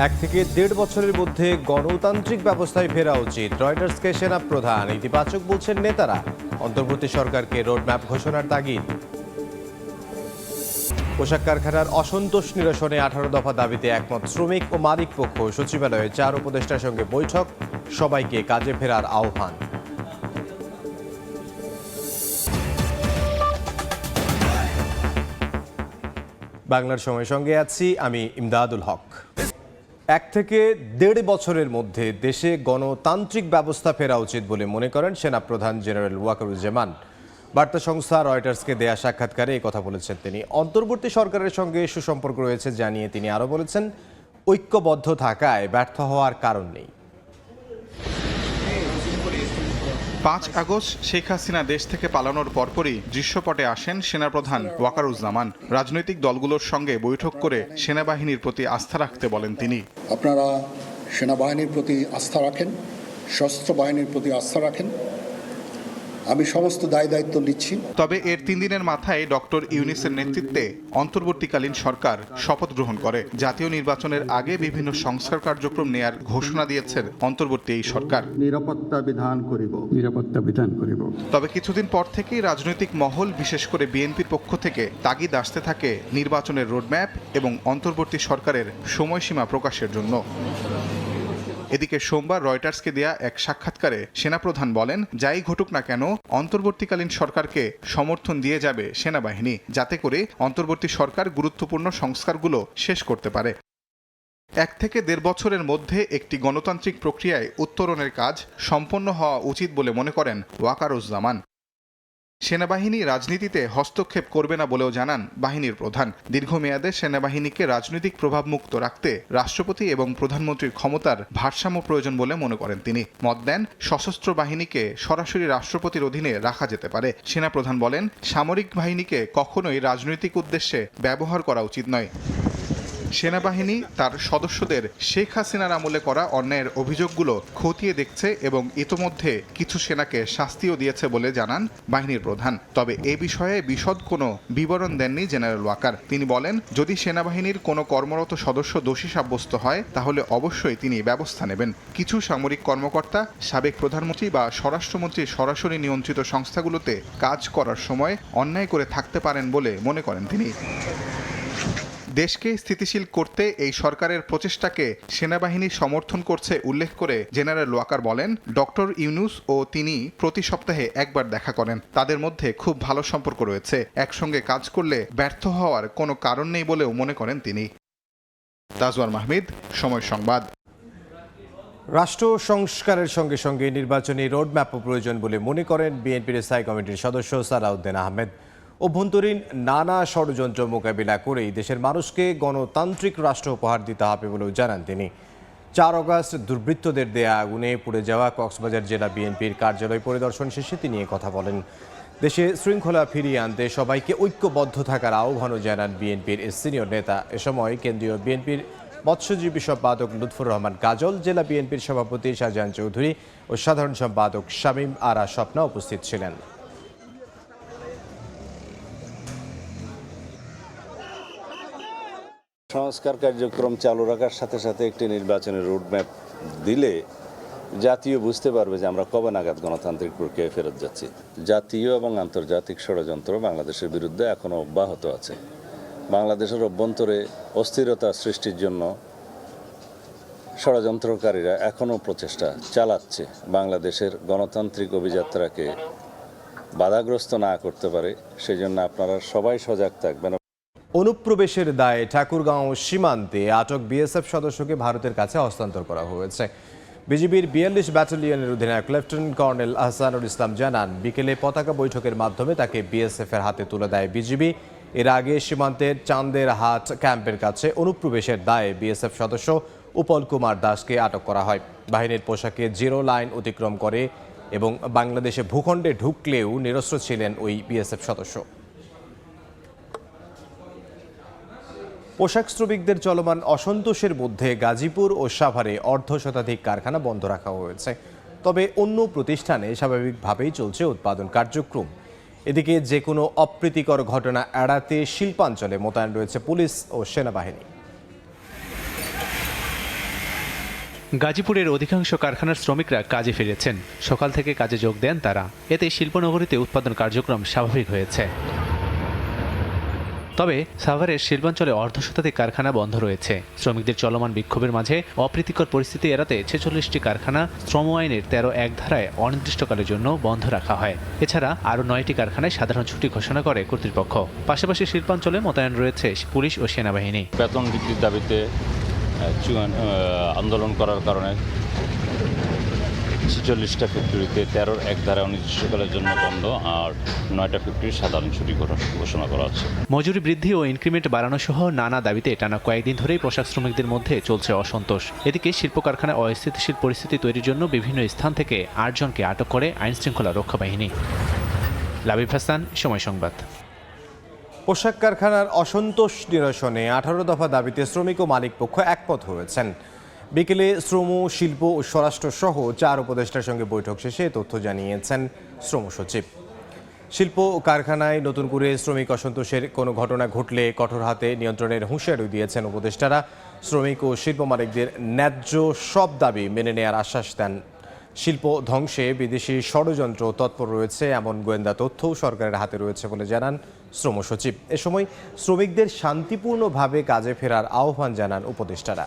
এক থেকে দেড় বছরের মধ্যে গণতান্ত্রিক ব্যবস্থায় ফেরা উচিত, রয়টার্সকে সেনা প্রধান। ইতিবাচক বলছেন নেতারা। অন্তর্বর্তী সরকারকে রোডম্যাপ ঘোষণার তাগিদ। পোশাক কারখানার অসন্তোষ নিরসনে 18 দফা দাবিতে একমত শ্রমিক ও মালিক পক্ষ। সচিবালয়ে 4 উপদেষ্টার সঙ্গে বৈঠক, সবাইকে কাজে ফেরার আহ্বান। বাংলার সময়ের সঙ্গে আছি আমি ইমদাদুল হক। 1 থেকে দেড় বছরের মধ্যে দেশে গণতান্ত্রিক ব্যবস্থা ফেরা উচিত বলে মনে করেন সেনাপ্রধান জেনারেল ওয়াকারুজ্জামান। বার্তা সংস্থা রয়টার্সকে দেয়া সাক্ষাৎকারে এই কথা বলেছেন তিনি। অন্তর্বর্তী সরকারের সঙ্গে সুসম্পর্ক রয়েছে জানিয়ে তিনি আরও বলেছেন, ঐক্যবদ্ধ থাকায় ব্যর্থ হওয়ার কারণ নেই। 5 আগস্ট শেখ হাসিনা দেশ থেকে পালানোর পরপরই দৃশ্যপটে আসেন সেনাপ্রধান ওয়াকারুজ্জামান। রাজনৈতিক দলগুলোর সঙ্গে বৈঠক করে সেনাবাহিনীর প্রতি আস্থা রাখতে বলেন তিনি। আপনারা সেনাবাহিনীর প্রতি আস্থা রাখেন, সশস্ত্র বাহিনীর প্রতি আস্থা রাখেন, আমি সমস্ত দায়িত্ব নিচ্ছি। তবে এর 3 দিনের মাথায় ডক্টর ইউনূসের নেতৃত্বে অন্তর্বর্তীকালীন সরকার শপথ গ্রহণ করে। জাতীয় নির্বাচনের আগে বিভিন্ন সংস্কার কার্যক্রম নেয়ার ঘোষণা দিয়েছে অন্তর্বর্তী এই সরকার। নিরাপত্তা বিধান করিব। তবে কিছুদিন পর থেকেই রাজনৈতিক মহল, বিশেষ করে বিএনপির পক্ষ থেকে তাগিদ আসতে থাকে নির্বাচনের রোডম্যাপ এবং অন্তর্বর্তী সরকারের সময়সীমা প্রকাশের জন্য। এদিকে সোমবার রয়টার্সকে দেয়া এক সাক্ষাৎকারে সেনাপ্রধান বলেন, যাই ঘটুক না কেন অন্তর্বর্তীকালীন সরকারকে সমর্থন দিয়ে যাবে সেনাবাহিনী, যাতে করে অন্তর্বর্তী সরকার গুরুত্বপূর্ণ সংস্কারগুলো শেষ করতে পারে। 1 থেকে দেড় বছরের মধ্যে একটি গণতান্ত্রিক প্রক্রিয়ায় উত্তরণের কাজ সম্পন্ন হওয়া উচিত বলে মনে করেন ওয়াকারুজ্জামান। সেনাবাহিনী রাজনীতিতে হস্তক্ষেপ করবে না বলেও জানান বাহিনীর প্রধান। দীর্ঘমেয়াদে সেনাবাহিনীকে রাজনৈতিক প্রভাবমুক্ত রাখতে রাষ্ট্রপতি এবং প্রধানমন্ত্রীর ক্ষমতার ভারসাম্য প্রয়োজন বলে মনে করেন তিনি। মত দেন, সশস্ত্র বাহিনীকে সরাসরি রাষ্ট্রপতির অধীনে রাখা যেতে পারে। সেনাপ্রধান বলেন, সামরিক বাহিনীকে কখনোই রাজনৈতিক উদ্দেশ্যে ব্যবহার করা উচিত নয়। সেনাবাহিনী তার সদস্যদের শেখ হাসিনার আমলে করা অন্যায়ের অভিযোগগুলো খতিয়ে দেখছে এবং ইতোমধ্যে কিছু সেনাকে শাস্তিও দিয়েছে বলে জানান বাহিনীর প্রধান। তবে এ বিষয়ে বিশদ কোনো বিবরণ দেননি জেনারেল ওয়াকার। তিনি বলেন, যদি সেনাবাহিনীর কোনো কর্মরত সদস্য দোষী সাব্যস্ত হয় তাহলে অবশ্যই তিনি ব্যবস্থা নেবেন। কিছু সামরিক কর্মকর্তা সাবেক প্রধানমন্ত্রী বা স্বরাষ্ট্রমন্ত্রীর সরাসরি নিয়ন্ত্রিত সংস্থাগুলোতে কাজ করার সময় অন্যায় করে থাকতে পারেন বলে মনে করেন তিনি। দেশকে স্থিতিশীল করতে এই সরকারের প্রচেষ্টাকে সেনাবাহিনী সমর্থন করছে উল্লেখ করে জেনারেল ওয়াকার বলেন, ডক্টর ইউনূস ও তিনি প্রতি সপ্তাহে একবার দেখা করেন। তাদের মধ্যে খুব ভালো সম্পর্ক রয়েছে। একসঙ্গে কাজ করলে ব্যর্থ হওয়ার কোনো কারণ নেই বলেও মনে করেন তিনি। তাজওয়ার মাহমুদ, সময় সংবাদ। রাষ্ট্র সংস্কারের সঙ্গে সঙ্গে নির্বাচনী রোডম্যাপও প্রয়োজন বলে মনে করেন বিএনপির স্থায়ী কমিটির সদস্য সালাউদ্দিন আহমেদ। অভ্যন্তরীণ নানা ষড়যন্ত্র মোকাবিলা করেই দেশের মানুষকে গণতান্ত্রিক রাষ্ট্র উপহার দিতে হবে বলেও জানান তিনি। 4 আগস্ট দুর্বৃত্তদের দেয়া আগুনে পুড়ে যাওয়া কক্সবাজার জেলা বিএনপির কার্যালয় পরিদর্শন শেষে তিনি কথা বলেন। দেশে শৃঙ্খলা ফিরিয়ে আনতে সবাইকে ঐক্যবদ্ধ থাকার আহ্বানও জানান বিএনপির সিনিয়র নেতা। এ সময় কেন্দ্রীয় বিএনপির মৎস্যজীবী সম্পাদক লুৎফর রহমান কাজল, জেলা বিএনপির সভাপতি শাহজাহান চৌধুরী ও সাধারণ সম্পাদক শামীম আরা স্বপ্না উপস্থিত ছিলেন। সংস্কার কার্যক্রম চালু রাখার সাথে সাথে একটি নির্বাচনের রোডম্যাপ দিলে জাতীয় বুঝতে পারবে যে আমরা কবে নাগাদ গণতান্ত্রিক প্রক্রিয়ায় ফেরত যাচ্ছি। জাতীয় এবং আন্তর্জাতিক ষড়যন্ত্র বাংলাদেশের বিরুদ্ধে এখনও অব্যাহত আছে। বাংলাদেশের অভ্যন্তরে অস্থিরতা সৃষ্টির জন্য ষড়যন্ত্রকারীরা এখনও প্রচেষ্টা চালাচ্ছে বাংলাদেশের গণতান্ত্রিক অভিযাত্রাকে বাধাগ্রস্ত না করতে পারে। সেই জন্য আপনারা সবাই সজাগ থাকবেন। অনুপ্রবেশের দায়ে ঠাকুরগাঁও সীমান্তে আটক বিএসএফ সদস্যকে ভারতের কাছে হস্তান্তর করা হয়েছে। বিজিবির 42 ব্যাটালিয়নের অধিনায়ক লেফটেন্যান্ট কর্নেল আহসানুল ইসলাম জানান, বিকেলে পতাকা বৈঠকের মাধ্যমে তাকে বিএসএফ এর হাতে তুলে দেয় বিজিবি। এর আগে সীমান্তের চান্দের হাট ক্যাম্পের কাছে অনুপ্রবেশের দায়ে বিএসএফ সদস্য উপল কুমার দাসকে আটক করা হয়। বাহিনীর পোশাকে জিরো লাইন অতিক্রম করে এবং বাংলাদেশে ভূখণ্ডে ঢুকলেও নিরস্ত্র ছিলেন ওই বিএসএফ সদস্য। পোশাক শ্রমিকদের চলমান অসন্তোষের মধ্যে গাজীপুর ও সাভারে অর্ধশতাধিক কারখানা বন্ধ রাখা হয়েছে। তবে অন্য প্রতিষ্ঠানে স্বাভাবিকভাবেই চলছে উৎপাদন কার্যক্রম। এদিকে যে কোনো অপ্রীতিকর ঘটনা এড়াতে শিল্পাঞ্চলে মোতায়েন রয়েছে পুলিশ ও সেনাবাহিনী। গাজীপুরের অধিকাংশ কারখানার শ্রমিকরা কাজে ফিরেছেন। সকাল থেকে কাজে যোগ দেন তারা। এতে শিল্পনগরীতে উৎপাদন কার্যক্রম স্বাভাবিক হয়েছে। তবে সাভারের শিল্পাঞ্চলে অর্ধশতাধিক কারখানা বন্ধ রয়েছে। শ্রমিকদের চলমান বিক্ষোভের মাঝে অপ্রীতিকর পরিস্থিতি এড়াতে 46টি কারখানা শ্রম আইনের 13(1) ধারায় অনির্দিষ্টকালের জন্য বন্ধ রাখা হয়। এছাড়া আরও 9টি কারখানায় সাধারণ ছুটি ঘোষণা করে কর্তৃপক্ষ। পাশাপাশি শিল্পাঞ্চলে মোতায়েন রয়েছে পুলিশ ও সেনাবাহিনী। বেতন বৃদ্ধির দাবিতে আন্দোলন করার কারণে 46টা ফ্যাক্টরিতে 13(1) ধারা অনির্দিষ্টকালের জন্য বন্ধ আর 9টা ফ্যাক্টরি সাধারণ ছুটি ঘোষণা করা হচ্ছে। মজুরি বৃদ্ধি ও ইনক্রিমেন্ট বাড়ানো সহ নানা দাবিতে টানা কয়েকদিন ধরেই পোশাক শ্রমিকদের মধ্যে চলছে অসন্তোষ। এদিকে শিল্প কারখানায় অস্থিতিশীল পরিস্থিতি তৈরির জন্য বিভিন্ন স্থান থেকে 8 জনকে আটক করে আইনশৃঙ্খলা রক্ষা বাহিনী। লাবিব হাসান, সময় সংবাদ। পোশাক কারখানার অসন্তোষ নিরসনে 18 দফা দাবিতে শ্রমিক ও মালিক পক্ষ একমত হয়েছেন। বিকেলে শ্রম, শিল্প ও স্বরাষ্ট্র সহ 4 উপদেষ্টার সঙ্গে বৈঠক শেষে তথ্য জানিয়েছেন শ্রম সচিব। শিল্প ও কারখানায় নতুন করে শ্রমিক অসন্তোষের কোনো ঘটনা ঘটলে কঠোর হাতে নিয়ন্ত্রণের হুঁশিয়ারি দিয়েছেন উপদেষ্টারা। শ্রমিক ও শিল্প মালিকদের ন্যায্য সব দাবি মেনে নেওয়ার আশ্বাস দেন। শিল্প ধ্বংসে বিদেশি ষড়যন্ত্র তৎপর রয়েছে এমন গোয়েন্দা তথ্যও সরকারের হাতে রয়েছে বলে জানান শ্রম সচিব। এ সময় শ্রমিকদের শান্তিপূর্ণভাবে কাজে ফেরার আহ্বান জানান উপদেষ্টারা।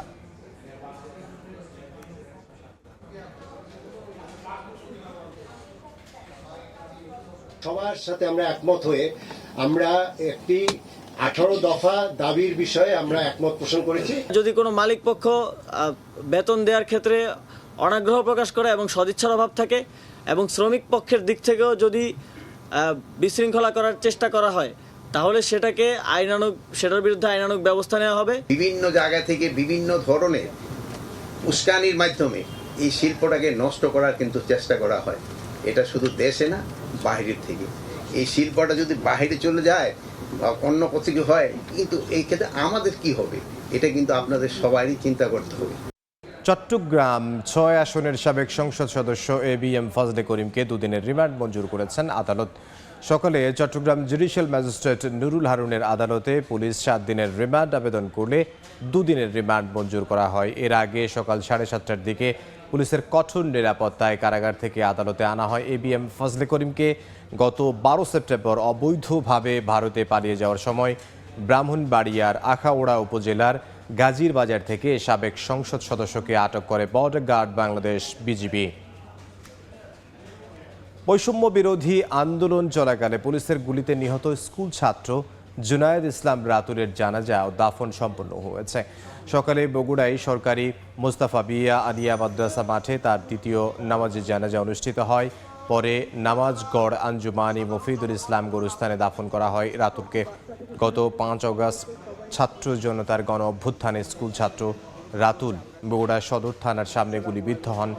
সবার সাথে আমরা একমত হয়ে আমরা একটি 18 দফা দাবির বিষয়ে আমরা একমত পোষণ করেছি। যদি কোনো মালিক পক্ষ বেতন দেওয়ার ক্ষেত্রে অনাগ্রহ প্রকাশ করে এবং সদিচ্ছার অভাব থাকে এবং শ্রমিক পক্ষের দিক থেকেও যদি বিশৃঙ্খলা করার চেষ্টা করা হয় তাহলে সেটার বিরুদ্ধে আইনানুগ ব্যবস্থা নেওয়া হবে। বিভিন্ন জায়গা থেকে বিভিন্ন ধরনের উস্কানির মাধ্যমে এই শিল্পটাকে নষ্ট করার কিন্তু চেষ্টা করা হয়। এটা শুধু দেশে না, বাইরের থেকে এই শিল্পটা যদি বাইরে চলে যায় বা অন্য কোথাও হয়, কিন্তু এই ক্ষেত্রে আমাদের কি হবে এটা কিন্তু আপনাদের সবারই চিন্তা করতে হবে। চট্টগ্রাম 6 আসনের সাবেক সংসদ সদস্য ABM ফজলে করিমকে 2 দিনের রিমান্ড মঞ্জুর করেছেন আদালত। সকালে চট্টগ্রাম জুডিশিয়াল ম্যাজিস্ট্রেট নুরুল হারুনের আদালতে পুলিশ 7 দিনের রিমান্ড আবেদন করলে 2 দিনের রিমান্ড মঞ্জুর করা হয়। এর আগে সকাল 7:30টার দিকে পুলিশের কঠোর নিরাপত্তায় কারাগার থেকে আদালতে আনা হয় ABM ফজলে করিমকে। গত 12 সেপ্টেম্বর অবৈধভাবে ভারতে পালিয়ে যাওয়ার সময় ব্রাহ্মণবাড়িয়ার আখাউড়া উপজেলার গাজীর বাজার থেকে সাবেক সংসদ সদস্যকে আটক করে বর্ডার গার্ড বাংলাদেশ বিজিবি। বৈষম্য বিরোধী আন্দোলন চলাকালে পুলিশের গুলিতে নিহত স্কুল ছাত্র জুনায়েদ ইসলাম রাতুলের জানাজা ও দাফন সম্পন্ন হয়েছে। সকালে বগুড়ায় সরকারি মোস্তাফা বিয়া আলিয়া মাদ্রাসা মাঠে তার দ্বিতীয় নামাজে জানাজা অনুষ্ঠিত হয়। পরে নামাজগড় আঞ্জুমানি মফিদুল ইসলাম গোরস্থানে দাফন করা হয় রাতুলকে। গত 5 আগস্ট ছাত্র জনতার গণ অভ্যুত্থানে স্কুল ছাত্র রাতুল বগুড়া সদর থানার সামনে গুলিবিদ্ধ হন।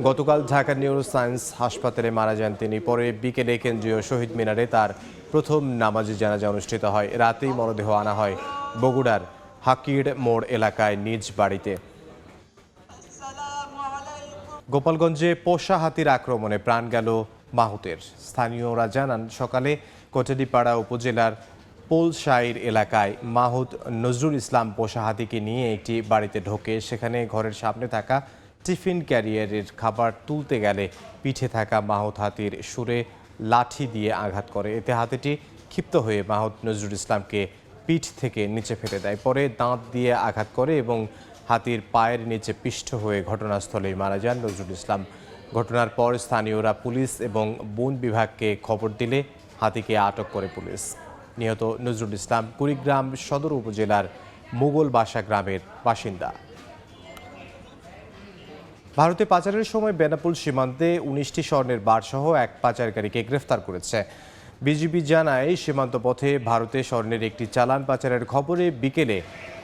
গতকাল ঢাকা নিউরো সায়েন্স হাসপাতালে মারা যান তিনি। পরে বিকেলে কেন্দ্রীয় শহীদ মিনারে তার প্রথম নামাজে জানাজা অনুষ্ঠিত হয়। রাতেই মরদেহ আনা হয় বগুড়ার হাকির মোড় এলাকায় নিজ বাড়িতে। গোপালগঞ্জে পোষা হাতির আক্রমণে প্রাণ গেল মাহুতের। স্থানীয়রা জানান সকালে কোটালীপাড়া উপজেলার পোলশাইর এলাকায় মাহুত নজরুল ইসলাম পোষা হাতিকে নিয়ে একটি বাড়িতে ঢোকে। সেখানে ঘরের সামনে থাকা টিফিন ক্যারিয়ারের খাবার তুলতে গেলে পিঠে থাকা মাহুত হাতির সুরে লাঠি দিয়ে আঘাত করে। এতে হাতিটি ক্ষিপ্ত হয়ে মাহুত নজরুল ইসলামকে পিঠ থেকে নিচে ফেলে দেয়। পরে দাঁত দিয়ে আঘাত করে এবং হাতির পায়ের নিচে পিষ্ট হয়ে ঘটনাস্থলেই মারা যান নজরুল ইসলাম। ঘটনার পর স্থানীয়রা পুলিশ এবং বন বিভাগকে খবর দিলে হাতিকে আটক করে পুলিশ। নিহত নজরুল ইসলাম কুড়িগ্রাম সদর উপজেলার মুগলবাসা গ্রামের বাসিন্দা। ভারতে পাচারের সময় বেনাপোল সীমান্তে 19টি স্বর্ণের বারসহ এক পাচারকারীকে গ্রেফতার করেছে বিজিবি। জানায় সীমান্ত পথে ভারতে স্বর্ণের একটি চালান পাচারের খবরে বিকেলে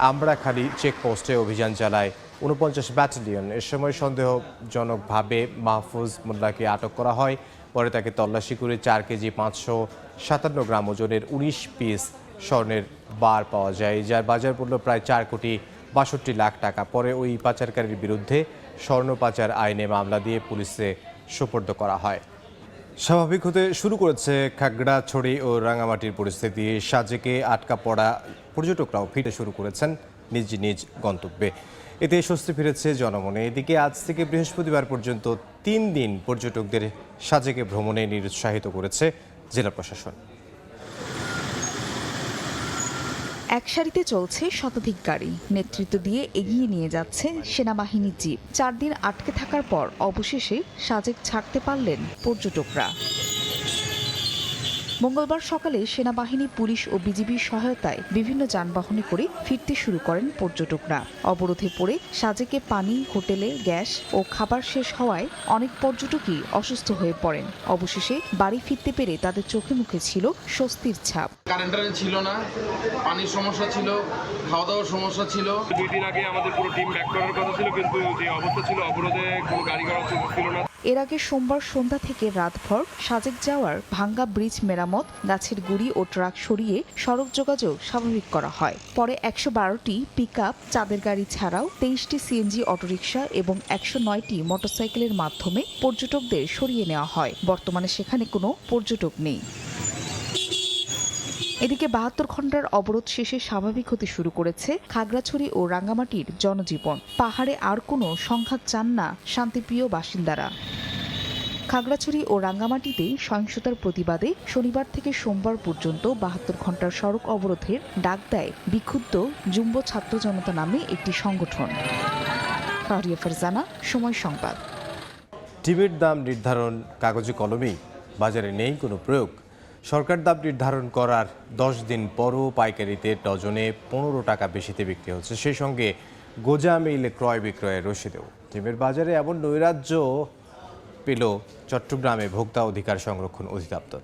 আমরাখালী চেকপোস্টে অভিযান চালায় 49 ব্যাটালিয়ন। এ সময় সন্দেহজনকভাবে মাহফুজ মোল্লাকে আটক করা হয়। পরে তাকে তল্লাশি করে 4 কেজি 557 গ্রাম ওজনের 19 পিস স্বর্ণের বার পাওয়া যায়, যার বাজার মূল্য প্রায় 4 কোটি 62 লাখ টাকা। পরে ওই পাচারকারীর বিরুদ্ধে স্বর্ণ পাচার আইনে মামলা দিয়ে পুলিশে সোপর্দ করা হয়। স্বাভাবিক হতে শুরু করেছে খাগড়াছড়ি ও রাঙামাটির পরিস্থিতি। সাজেকে আটকা পড়া পর্যটকরাও ফিরে শুরু করেছেন নিজ নিজ গন্তব্যে। এতে স্বস্তি ফিরেছে জনমনে। এদিকে আজ থেকে বৃহস্পতিবার পর্যন্ত 3 দিন পর্যটকদের সাজেকে ভ্রমণে নিরুৎসাহিত করেছে জেলা প্রশাসন। এক সারিতে চলছে শতাধিক গাড়ি, নেতৃত্ব দিয়ে এগিয়ে নিয়ে যাচ্ছে সেনাবাহিনী জিপ। 4 দিন আটকে থাকার পর অবশেষে সাজেক ছাড়তে পারলেন পর্যটকরা। মঙ্গলবার সকালে সেনাবাহিনী, পুলিশ ও বিজিবির সহায়তায় বিভিন্ন যানবাহনে করে ফিরতে শুরু করেন পর্যটকরা। অবরোধে পড়ে সাজেকে পানি, হোটেলে গ্যাস ও খাবার শেষ হওয়ায় অনেক পর্যটকই অসুস্থ হয়ে পড়েন। অবশেষে বাড়ি ফিরতে পেরে তাদের চোখে মুখে ছিল স্বস্তির ছাপ। কারেন্ট ছিল না, পানির সমস্যা ছিল, খাওয়া দাওয়ার সমস্যা ছিল। 2 দিন আগে আমাদের পুরো টিম ব্যাক করার কথা ছিল, কিন্তু যে অবস্থা ছিল অবরোধে কোনো গাড়ি ঘোড়া ছিল না। এর আগে সোমবার সন্ধ্যা থেকে রাতভর সাজেক যাওয়ার ভাঙ্গা ব্রিজ মেরামত, গাছের গুড়ি ও ট্রাক সরিয়ে সড়ক যোগাযোগ স্বাভাবিক করা হয়। পরে 112টি পিকআপ, চাঁদের গাড়ি ছাড়াও 23টি সিএনজি অটোরিকশা এবং 109টি মোটরসাইকেলের মাধ্যমে পর্যটকদের সরিয়ে নেওয়া হয়। বর্তমানে সেখানে কোনো পর্যটক নেই। এদিকে 72 ঘন্টার অবরোধ শেষে স্বাভাবিক হতে শুরু করেছে খাগড়াছড়ি ও রাঙ্গামাটির জনজীবন। পাহাড়ে আর কোনো সংঘাত চান না শান্তিপ্রিয় বাসিন্দারা। খাগড়াছড়ি ও রাঙ্গামাটিতে সহিংসতার প্রতিবাদে শনিবার থেকে সোমবার পর্যন্ত 72 ঘন্টার সড়ক অবরোধের ডাক দেয় বিক্ষুব্ধ জুম্বো ছাত্র জনতা নামে একটি সংগঠন। ফারিয়া ফারজানা, সময় সংবাদ। ডিমের দাম নির্ধারণ কাগজে কলমেই, বাজারে নেই কোনো প্রয়োগ। সরকার দাম নির্ধারণ করার 10 দিন পরও পাইকারিতে ডজনে 15 টাকা বেশিতে বিক্রি হচ্ছে। সেই সঙ্গে গোজা মিলে ক্রয় বিক্রয়ের রসিদেও। ডিমের বাজারে এমন নৈরাজ্য পেল চট্টগ্রামে ভোক্তা অধিকার সংরক্ষণ অধিদপ্তর।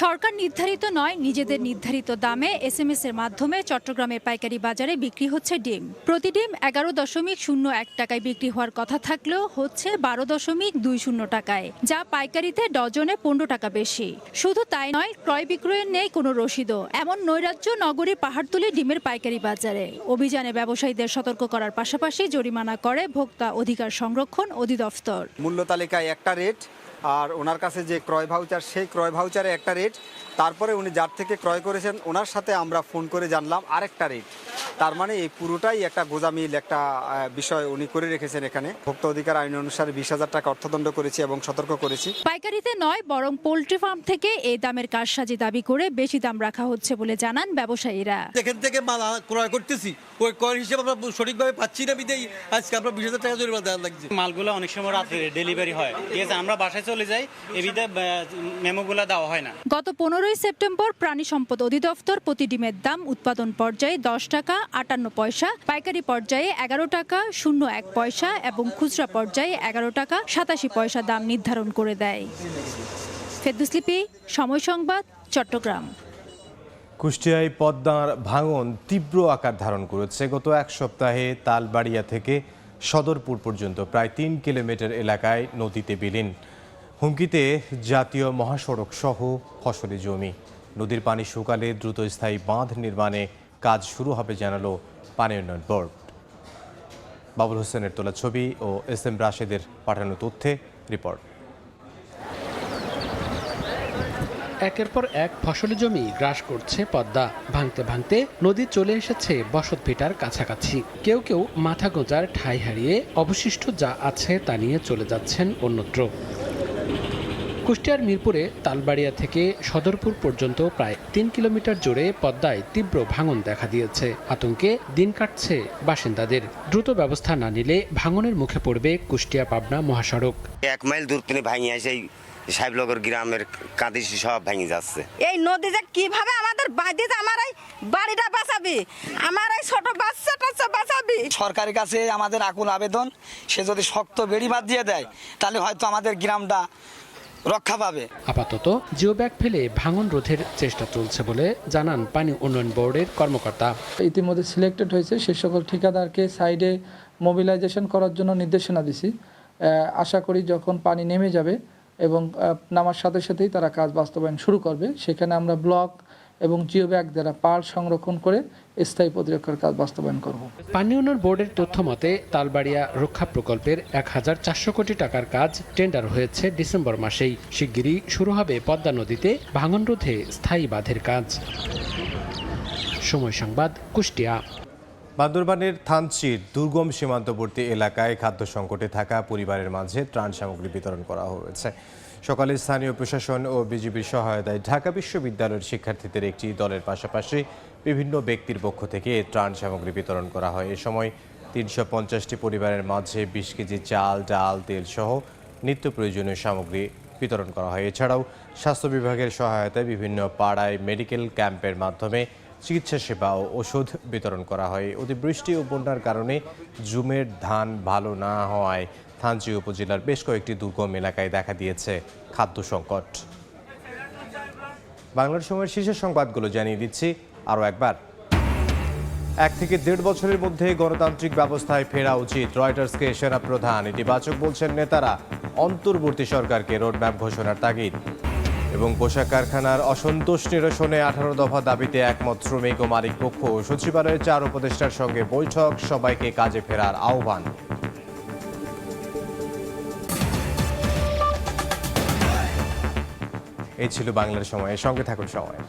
সরকার নির্ধারিত নয়, নিজেদের নির্ধারিত দামে SMS এর মাধ্যমে চট্টগ্রামের পাইকারি বাজারে বিক্রি হচ্ছে ডিম। প্রতি ডিম 11.01 টাকায় বিক্রি হওয়ার কথা থাকলেও হচ্ছে 12.20 টাকায়, যা পাইকারিতে ডজনে 15 টাকা বেশি। শুধু তাই নয়, ক্রয় বিক্রয়ের নেই কোনো রসিদও। এমন নৈরাজ্য নগরীর পাহাড়তলী ডিমের পাইকারি বাজারে। অভিযানে ব্যবসায়ীদের সতর্ক করার পাশাপাশি জরিমানা করে ভোক্তা অধিকার সংরক্ষণ অধিদপ্তর। মূল্য তালিকায় একটা রেট, আর ওনার কাছে যে ক্রয় ভাউচার, সেই ক্রয় ভাউচারে একটা রেট। তারপরে উনি যার থেকে ক্রয় করেছেন ওনার সাথে আমরা ফোন করে জানলাম আরেকটা রেট। তার মানে এই পুরোটাই একটা গোজামিল একটা বিষয় উনি করে রেখেছেন এখানে। ভোক্তা অধিকার আইন অনুসারে 20,000 টাকা অর্থদণ্ড করেছি এবং সতর্ক করেছি। পাইকারিতে নয়, বরং পোল্ট্রি ফার্ম থেকে এই দামের কারসাজি দাবি করে বেশি দাম রাখা হচ্ছে বলে জানান ব্যবসায়ীরা। এখান থেকে মাল ক্রয় করতেছি, ওই ক্রয় হিসেবে আমরা সঠিকভাবে পাচ্ছি না, বিদেই আজকে আমরা 20,000 টাকা জরিমানা দেওয়া লাগছে। মালগুলো অনেক সময় রাতে ডেলিভারি হয়, ঠিক আছে, আমরা বাসায় চলে যাই, এবিতে মেমোগুলো দেওয়া হয় না। গত 15ই সেপ্টেম্বর প্রাণী সম্পদ অধিদপ্তর প্রতি ডিমের দাম উৎপাদন পর্যায়ে 10 টাকা 58 পয়সা, পাইকারি পর্যায়ে 11 টাকা 01 পয়সা এবং খুচরা পর্যায়ে 11 টাকা 87 পয়সা দাম নির্ধারণ করে দেয়। ফেরদৌস লিপি, সময় সংবাদ, চট্টগ্রাম। কুষ্টিয়ায় পদ্মার ভাঙন তীব্র আকার ধারণ করেছে। গত এক সপ্তাহে তালবাড়িয়া থেকে সদরপুর পর্যন্ত প্রায় 3 কিলোমিটার এলাকায় নদীতে বিলীন। হুমকিতে জাতীয় মহাসড়ক সহ ফসলি জমি। নদীর পানি শুকালে দ্রুত স্থায়ী বাঁধ নির্মাণে কাজ শুরু হবে জানালো পানি উন্নয়ন বোর্ড। বাবুল হোসেনের তোলা ছবি ও SM রাশেদের পাঠানো তথ্যে রিপোর্ট। একের পর এক ফসলি জমি গ্রাস করছে পদ্মা। ভাঙতে ভাঙতে নদী চলে এসেছে বসত ভিটার কাছাকাছি। কেউ কেউ মাথা গোঁজার ঠাঁই হারিয়ে অবশিষ্ট যা আছে তা নিয়ে চলে যাচ্ছেন অন্যত্র। কুষ্টিয়ার মিরপুরে তালবাড়িয়া থেকে সদরপুর পর্যন্ত প্রায় 3 কিলোমিটার জুড়ে পদ্মায় তীব্র ভাঙন দেখা দিয়েছে। আতঙ্কে দিন কাটছে বাসিন্দাদের। দ্রুত ব্যবস্থা না নিলে ভাঙনের মুখে পড়বে কুষ্টিয়া পাবনা মহাসড়ক। 1 মাইল দূর থেকে ভাঙিয়ে এসে সাহেবনগর গ্রামের কাঁদিসি সব ভেঙে যাচ্ছে। এই নদী যে কিভাবে আমাদের বাড়িতে আমার এই বাড়িটা বাঁচাবি, আমার এই ছোট বাচ্চাটা বাঁচাবি। সরকারের কাছে আমাদের আকুল আবেদন, সে যদি শক্ত বেড়ি বাঁধ দিয়ে দেয় তাহলে হয়তো আমাদের গ্রামটা রক্ষা পাবে। আপাতত জিও ব্যাগ ফেলে ভাঙন রোধের চেষ্টা চলছে বলে জানান পানি উন্নয়ন বোর্ডের কর্মকর্তা। ইতিমধ্যে সিলেক্টেড হয়েছে, সে সকল ঠিকাদারকে সাইডে মোবিলাইজেশন করার জন্য নির্দেশনা দিছি। আশা করি যখন পানি নেমে যাবে এবং নামার সাথে সাথেই তারা কাজ বাস্তবায়ন শুরু করবে। সেখানে আমরা ব্লক এবং জিও ব্যাগ দ্বারা পাল সংরক্ষণ করে স্থায়ী প্রতিরক্ষার কাজ বাস্তবায়ন করব। পানি উন্নয়ন বোর্ডের তথ্য মতে তালবাড়িয়া রক্ষা প্রকল্পের 1400 কোটি টাকার কাজ টেন্ডার হয়েছে ডিসেম্বর মাসেই। শিগগিরই শুরু হবে পদ্মা নদীতে ভাঙন রোধে স্থায়ী বাঁধের কাজ। সময় সংবাদ, কুষ্টিয়া। বান্দরবানের থানচির দুর্গম সীমান্তবর্তী এলাকায় খাদ্য সংকটে থাকা পরিবারের মাঝে ত্রাণ সামগ্রী বিতরণ করা হয়েছে। সকালে স্থানীয় প্রশাসন ও বিজিবির সহায়তায় ঢাকা বিশ্ববিদ্যালয়ের শিক্ষার্থীদের একটি দলের পাশাপাশি বিভিন্ন ব্যক্তির পক্ষ থেকে ত্রাণ সামগ্রী বিতরণ করা হয়। এ সময় 350টি পরিবারের মাঝে 20 কেজি চাল, ডাল, তেল সহ নিত্য প্রয়োজনীয় সামগ্রী বিতরণ করা হয়। এছাড়াও স্বাস্থ্য বিভাগের সহায়তায় বিভিন্ন পাড়ায় মেডিকেল ক্যাম্পের মাধ্যমে চিকিৎসা সেবা ও ওষুধ বিতরণ করা হয়। অতিবৃষ্টি ও বন্যার কারণে জুমের ধান ভালো না হওয়ায় থানচি উপজেলার বেশ কয়েকটি দুর্গম এলাকায় দেখা দিয়েছে খাদ্য সংকট। বাংলার সময়ের শীর্ষ সংবাদগুলো জানিয়ে দিচ্ছি আরও একবার। 1 থেকে 1.5 বছরের মধ্যে গণতান্ত্রিক ব্যবস্থায় ফেরা উচিত, রয়টার্সকে সেনাপ্রধান। ইতিবাচক বলছেন নেতারা, অন্তর্বর্তী সরকারকে রোডম্যাপ ঘোষণার তাগিদ। এবং পোশাক কারখানার অসন্তোষ নিরসনে 18 দফা দাবিতে একমত শ্রমিক ও মালিক পক্ষ। সচিবালয়ের 4 উপদেষ্টার সঙ্গে বৈঠক, সবাইকে কাজে ফেরার আহ্বান। এই ছিল বাংলার সময়, সঙ্গে থাকুন সময়।